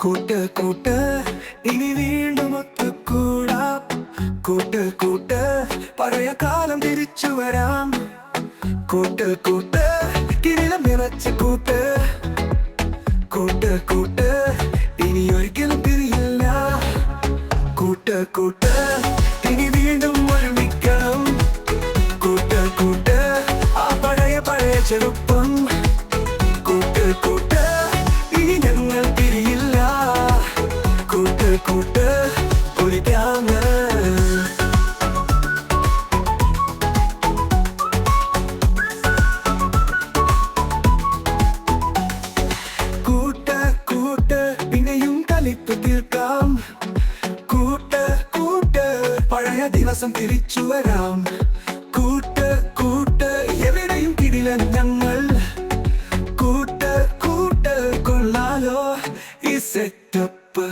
കൂട്ട് കൂട്ട് ഇനി വീണ്ടും ഒത്തുകൂടാം. കൂട്ട് കൂട്ട് പഴയ കാലം തിരിച്ചു വരാം. കൂട്ട് കൂട്ട് കിരീടം നിറച്ച കൂട്ട്. കൂട്ട് കൂട്ട് ഇനി ഒരിക്കലും പിരിയില്ല. കൂട്ട് കൂട്ട് ഇനി വീണ്ടും ഒരുമിക്കണം. കൂട്ട് കൂട്ട് ആ പഴയ ചെറുപ്പം. കൂട്ട് കൂട്ട് ഇനി ഞങ്ങൾ പിരിയില്ല. കൂട്ട് കൂട്ട് ഒലിക്കാണ്. കൂട്ട് കൂട്ട് പിന്നെയും കളിപ്പ് തീർക്കാം. കൂട്ട് കൂട്ട് പഴയ ദിവസം തിരിച്ചു വരാം. കൂട്ട് കൂട്ട് എവിടെയും കിടിലൻ ഞങ്ങൾ. കൂട്ട് കൂട്ട് കൊള്ളാലോ ഈ സെറ്റപ്പ്.